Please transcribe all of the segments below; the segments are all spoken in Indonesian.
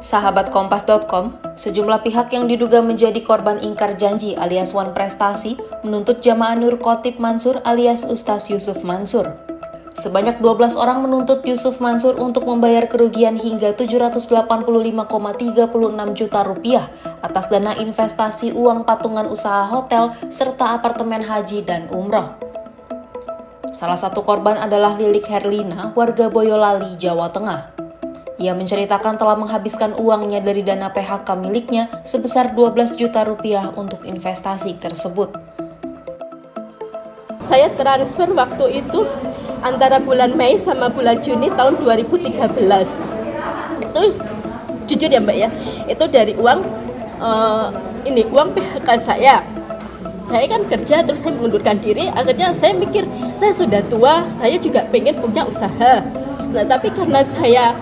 Sahabat Kompas.com, sejumlah pihak yang diduga menjadi korban ingkar janji alias wan prestasi menuntut jamaah Nur Khotib Mansur alias Ustaz Yusuf Mansur. Sebanyak 12 orang menuntut Yusuf Mansur untuk membayar kerugian hingga 785,36 juta rupiah atas dana investasi uang patungan usaha hotel serta apartemen haji dan umroh. Salah satu korban adalah Lilik Herlina, warga Boyolali, Jawa Tengah. Ia menceritakan telah menghabiskan uangnya dari dana PHK miliknya sebesar 12 juta rupiah untuk investasi tersebut. Saya transfer waktu itu antara bulan Mei sama bulan Juni tahun 2013. Itu jujur ya Mbak ya, itu dari uang PHK saya. Saya kan kerja terus saya mengundurkan diri, akhirnya saya mikir saya sudah tua, saya juga pengen punya usaha. Nah tapi karena saya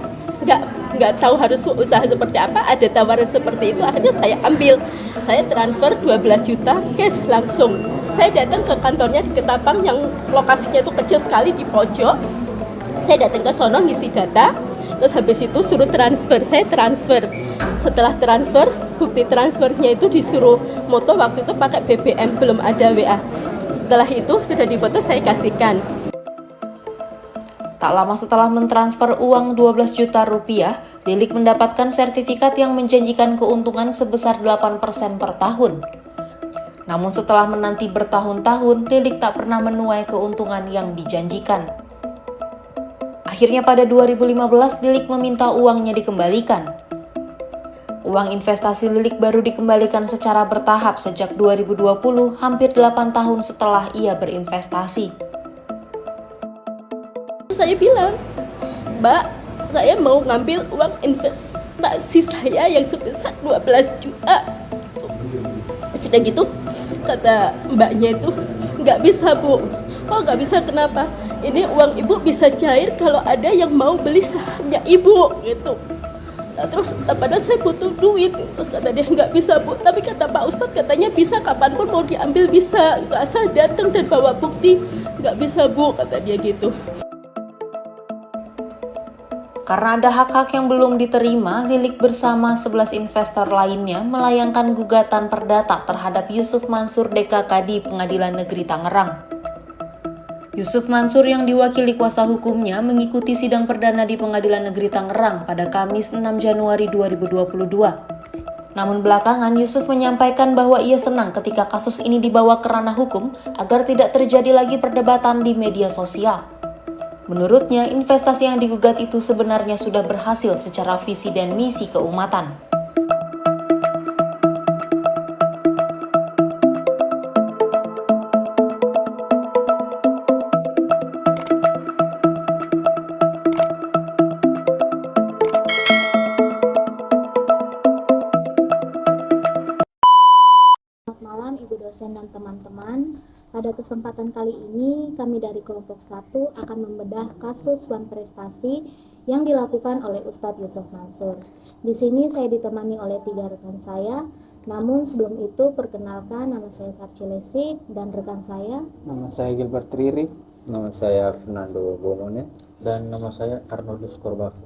nggak tahu harus usaha seperti apa, ada tawaran seperti itu, akhirnya saya ambil. Saya transfer 12 juta cash langsung. Saya datang ke kantornya di Ketapang yang lokasinya itu kecil sekali di pojok. Saya datang ke sono ngisi data, terus habis itu suruh transfer. Saya transfer. Setelah transfer, bukti transfernya itu disuruh moto, waktu itu pakai BBM, belum ada WA. Setelah itu sudah difoto, saya kasihkan. Tak lama setelah mentransfer uang 12 juta rupiah, Lilik mendapatkan sertifikat yang menjanjikan keuntungan sebesar 8% per tahun. Namun setelah menanti bertahun-tahun, Lilik tak pernah menuai keuntungan yang dijanjikan. Akhirnya pada 2015, Lilik meminta uangnya dikembalikan. Uang investasi Lilik baru dikembalikan secara bertahap sejak 2020, hampir 8 tahun setelah ia berinvestasi. Saya bilang, Mbak, saya mau ngambil uang investasi saya yang sebesar 12 juta. Sudah gitu, kata mbaknya itu, nggak bisa Bu. Oh nggak bisa, kenapa? Ini uang Ibu bisa cair kalau ada yang mau beli sahamnya Ibu, gitu. Nah, terus padahal saya butuh duit, terus kata dia nggak bisa Bu, tapi kata Pak Ustadz katanya bisa, kapanpun mau diambil bisa, asal datang dan bawa bukti. Nggak bisa Bu, kata dia gitu. Karena ada hak-hak yang belum diterima, Lilik bersama 11 investor lainnya melayangkan gugatan perdata terhadap Yusuf Mansur DKK di Pengadilan Negeri Tangerang. Yusuf Mansur yang diwakili kuasa hukumnya mengikuti sidang perdana di Pengadilan Negeri Tangerang pada Kamis 6 Januari 2022. Namun belakangan Yusuf menyampaikan bahwa ia senang ketika kasus ini dibawa ke ranah hukum agar tidak terjadi lagi perdebatan di media sosial. Menurutnya, investasi yang digugat itu sebenarnya sudah berhasil secara visi dan misi keumatan. Selamat malam Ibu dosen dan teman-teman. Pada kesempatan kali ini, kami dari kelompok 1 akan membedah kasus wan prestasi yang dilakukan oleh Ustadz Yusuf Mansur. Di sini saya ditemani oleh 3 rekan saya. Namun sebelum itu, perkenalkan, nama saya Sarcilesi dan rekan saya. Nama saya Gilbert Riri. Nama saya Fernando Bonone. Dan nama saya Arnoldus Korbaku.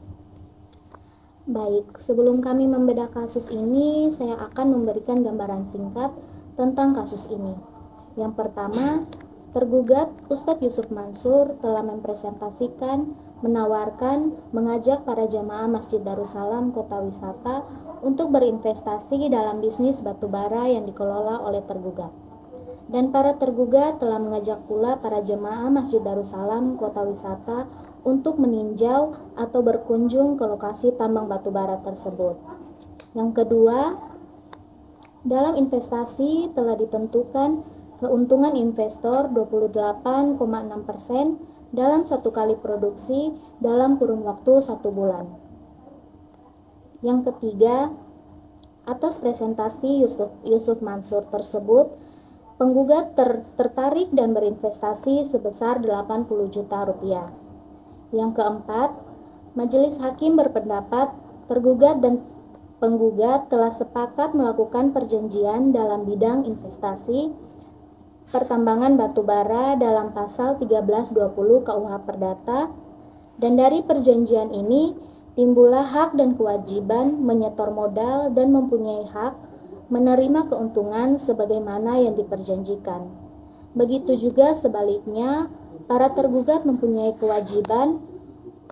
Baik, sebelum kami membedah kasus ini, saya akan memberikan gambaran singkat tentang kasus ini. Yang pertama, tergugat Ustadz Yusuf Mansur telah mempresentasikan, menawarkan, mengajak para jamaah Masjid Darussalam Kota Wisata untuk berinvestasi dalam bisnis batubara yang dikelola oleh tergugat. Dan para tergugat telah mengajak pula para jemaah Masjid Darussalam Kota Wisata untuk meninjau atau berkunjung ke lokasi tambang batubara tersebut. Yang kedua, dalam investasi telah ditentukan keuntungan investor 28,6% dalam 1 kali produksi dalam kurun waktu 1 bulan. Yang ketiga, atas presentasi Yusuf Mansur tersebut, penggugat tertarik dan berinvestasi sebesar 80 juta rupiah. Yang keempat, majelis hakim berpendapat tergugat dan penggugat telah sepakat melakukan perjanjian dalam bidang investasi pertambangan batubara dalam pasal 1320 KUH Perdata, dan dari perjanjian ini timbullah hak dan kewajiban menyetor modal dan mempunyai hak menerima keuntungan sebagaimana yang diperjanjikan. Begitu juga sebaliknya, para tergugat mempunyai kewajiban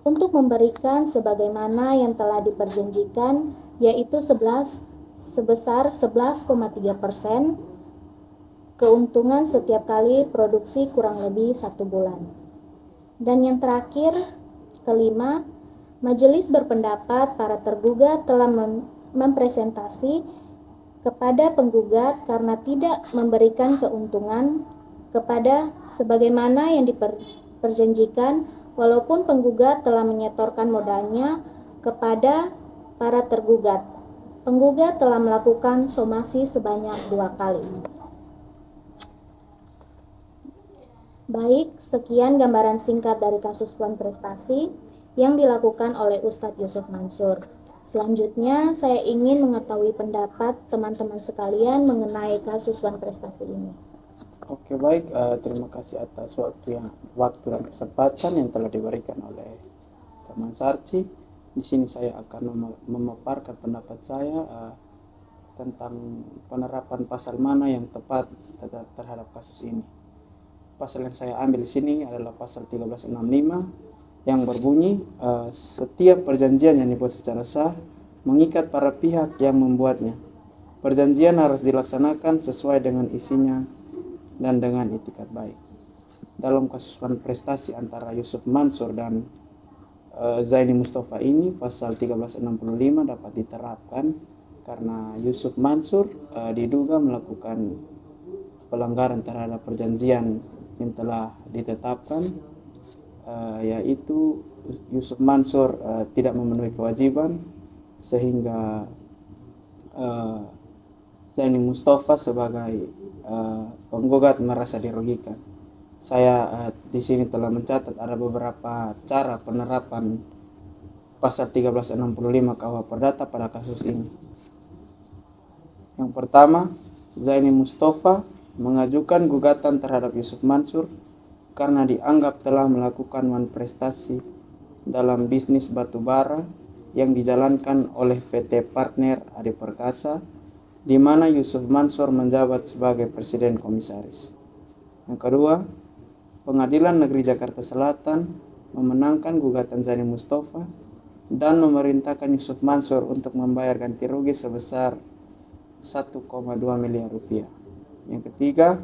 untuk memberikan sebagaimana yang telah diperjanjikan, yaitu sebesar 11,3% keuntungan setiap kali produksi kurang lebih 1 bulan. Dan yang terakhir, kelima, majelis berpendapat para tergugat telah mempresentasi kepada penggugat karena tidak memberikan keuntungan kepada sebagaimana yang diperjanjikan, walaupun penggugat telah menyetorkan modalnya kepada para tergugat. Penggugat telah melakukan somasi sebanyak 2 kali. Baik, sekian gambaran singkat dari kasus Wan Prestasi yang dilakukan oleh Ustadz Yusuf Mansur. Selanjutnya, saya ingin mengetahui pendapat teman-teman sekalian mengenai kasus Wan Prestasi ini. Oke, baik. Terima kasih atas waktu dan kesempatan yang telah diberikan oleh teman Sarci. Di sini saya akan memaparkan pendapat saya tentang penerapan pasal mana yang tepat terhadap kasus ini. Pasal yang saya ambil di sini adalah pasal 1365 yang berbunyi setiap perjanjian yang dibuat secara sah mengikat para pihak yang membuatnya. Perjanjian harus dilaksanakan sesuai dengan isinya dan dengan itikat baik. Dalam kasus Wan Prestasi antara Yusuf Mansur dan Zaini Mustafa ini, pasal 1365 dapat diterapkan karena Yusuf Mansur diduga melakukan pelanggaran terhadap perjanjian yang telah ditetapkan, yaitu Yusuf Mansur tidak memenuhi kewajiban sehingga Zaini Mustafa sebagai penggugat merasa dirugikan. Saya di sini telah mencatat ada beberapa cara penerapan pasal 1365 KUH Perdata pada kasus ini. Yang pertama, Zaini Mustafa mengajukan gugatan terhadap Yusuf Mansur karena dianggap telah melakukan Wan Prestasi dalam bisnis batubara yang dijalankan oleh PT Partner Adi Perkasa, di mana Yusuf Mansur menjabat sebagai presiden komisaris. Yang kedua, Pengadilan Negeri Jakarta Selatan memenangkan gugatan Zaini Mustafa dan memerintahkan Yusuf Mansur untuk membayar ganti rugi sebesar 1,2 miliar rupiah. Yang ketiga,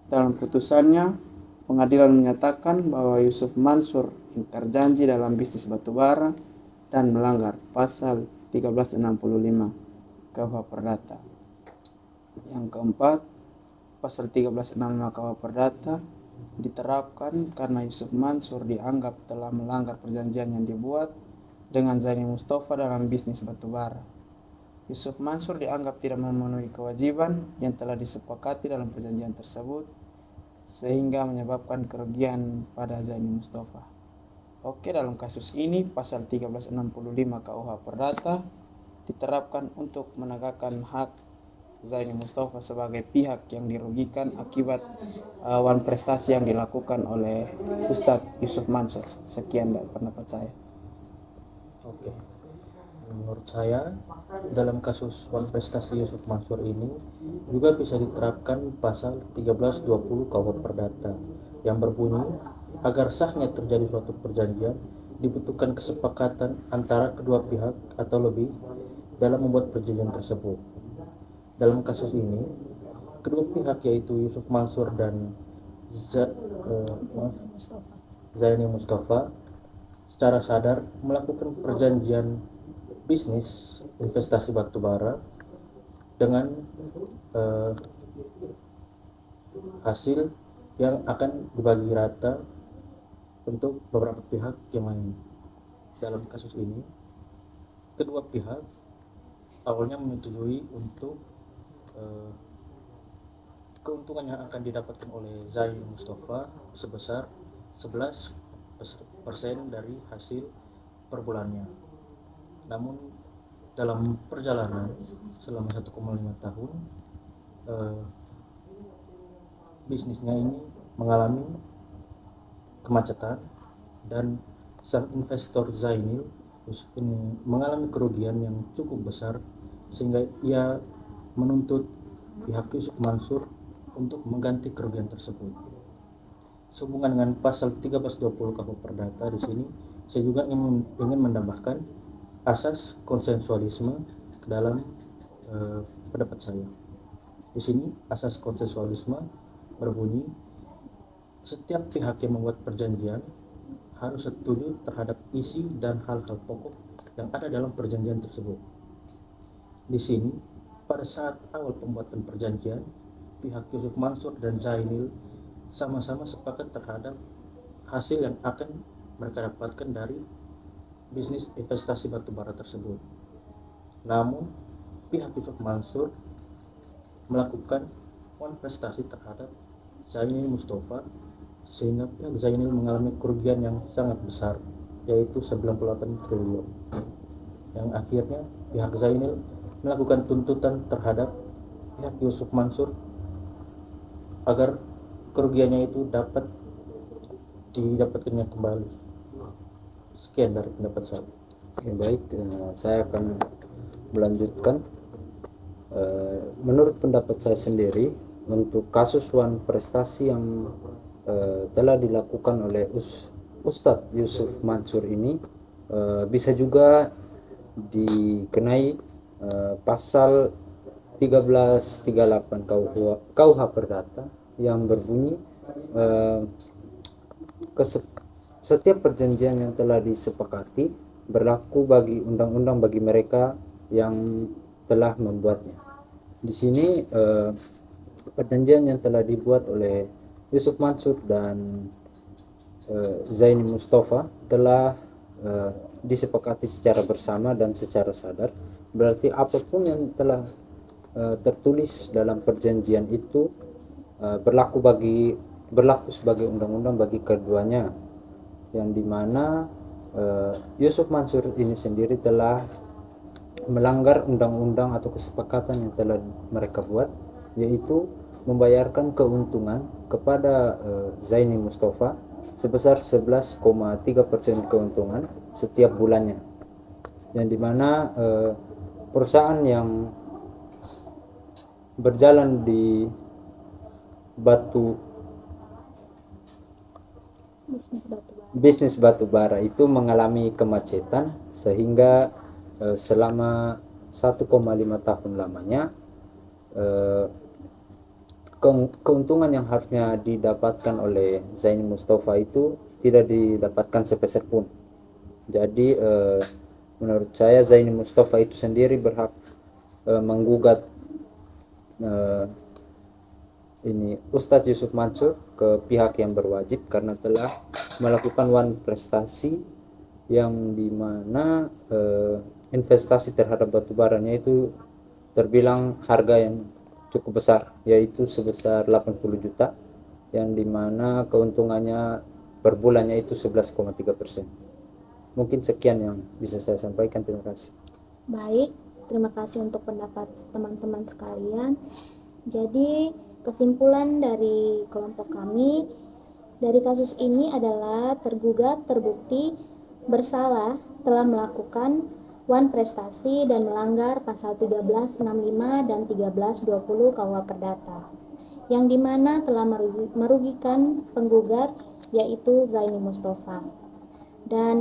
dalam putusannya, pengadilan menyatakan bahwa Yusuf Mansur ingkar janji dalam bisnis batubara dan melanggar pasal 1365 KUH Perdata. Yang keempat, pasal 1365 KUH Perdata diterapkan karena Yusuf Mansur dianggap telah melanggar perjanjian yang dibuat dengan Zaini Mustafa dalam bisnis batubara. Yusuf Mansur dianggap tidak memenuhi kewajiban yang telah disepakati dalam perjanjian tersebut, sehingga menyebabkan kerugian pada Zaini Mustafa. Oke, dalam kasus ini pasal 1365 KUH Perdata diterapkan untuk menegakkan hak Zaini Mustafa sebagai pihak yang dirugikan akibat Wan Prestasi yang dilakukan oleh Ustadz Yusuf Mansur. Sekian dari pendapat saya. Oke. Menurut saya, dalam kasus Wan Prestasi Yusuf Mansur ini juga bisa diterapkan pasal 1320 KUH Perdata yang berbunyi agar sahnya terjadi suatu perjanjian dibutuhkan kesepakatan antara kedua pihak atau lebih dalam membuat perjanjian tersebut. Dalam kasus ini, kedua pihak yaitu Yusuf Mansur dan Zaini Mustafa secara sadar melakukan perjanjian bisnis investasi batubara dengan hasil yang akan dibagi rata untuk beberapa pihak yang lain. Dalam kasus ini, kedua pihak awalnya menyetujui untuk keuntungan yang akan didapatkan oleh Zaini Mustafa sebesar 11% dari hasil per bulannya. Namun dalam perjalanan selama 1,5 tahun bisnisnya ini mengalami kemacetan dan sang investor Zainil Yusuf ini mengalami kerugian yang cukup besar sehingga ia menuntut pihak Yusuf Mansur untuk mengganti kerugian tersebut. Sehubungan dengan pasal 1320 KUH Perdata, di sini saya juga ingin menambahkan asas konsensualisme dalam pendapat saya. Di sini asas konsensualisme berbunyi setiap pihak yang membuat perjanjian harus setuju terhadap isi dan hal-hal pokok yang ada dalam perjanjian tersebut. Di sini pada saat awal pembuatan perjanjian, pihak Yusuf Mansur dan Zainil sama-sama sepakat terhadap hasil yang akan mereka dapatkan dari bisnis investasi batubara tersebut. Namun pihak Yusuf Mansur melakukan prestasi terhadap Zainil Mustafa sehingga pihak Zainil mengalami kerugian yang sangat besar, yaitu 98 triliun, yang akhirnya pihak Zainil melakukan tuntutan terhadap pihak Yusuf Mansur agar kerugiannya itu dapat didapatkannya kembali. Sekian dari pendapat saya. Oke, baik, saya akan melanjutkan. Menurut pendapat saya sendiri, untuk kasus wan prestasi yang telah dilakukan oleh Ustadz Yusuf Mansur ini bisa juga dikenai pasal 1338 KUH Perdata yang berbunyi setiap perjanjian yang telah disepakati berlaku bagi undang-undang bagi mereka yang telah membuatnya. Di sini perjanjian yang telah dibuat oleh Yusuf Mansur dan Zaini Mustafa telah disepakati secara bersama dan secara sadar. Berarti apapun yang telah tertulis dalam perjanjian itu berlaku sebagai undang-undang bagi keduanya, yang dimana Yusuf Mansur ini sendiri telah melanggar undang-undang atau kesepakatan yang telah mereka buat, yaitu membayarkan keuntungan kepada Zaini Mustafa sebesar 11,3% keuntungan setiap bulannya, yang dimana perusahaan yang berjalan di bisnis batubara itu mengalami kemacetan sehingga selama 1,5 tahun lamanya keuntungan yang harusnya didapatkan oleh Zaini Mustafa itu tidak didapatkan sepeser pun. Jadi menurut saya Zaini Mustafa itu sendiri berhak menggugat ini Ustadz Yusuf Mansur ke pihak yang berwajib karena telah melakukan wan prestasi yang dimana investasi terhadap batubaranya itu terbilang harga yang cukup besar, yaitu sebesar 80 juta, yang dimana keuntungannya per bulannya itu 11,3%. Mungkin sekian yang bisa saya sampaikan. Terima kasih. Baik, terima kasih untuk pendapat teman-teman sekalian. Jadi kesimpulan dari kelompok kami dari kasus ini adalah tergugat terbukti bersalah telah melakukan wan prestasi dan melanggar pasal 1365 dan 1320 KUH Perdata, yang dimana telah merugikan penggugat yaitu Zaini Mustafa. Dan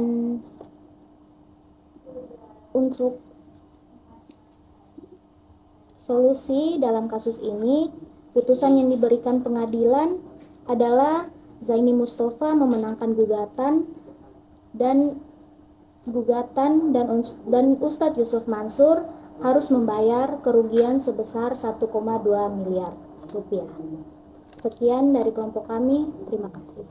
untuk solusi dalam kasus ini, putusan yang diberikan pengadilan adalah Zaini Mustafa memenangkan gugatan dan Ustadz Yusuf Mansur harus membayar kerugian sebesar 1,2 miliar rupiah. Sekian dari kelompok kami, terima kasih.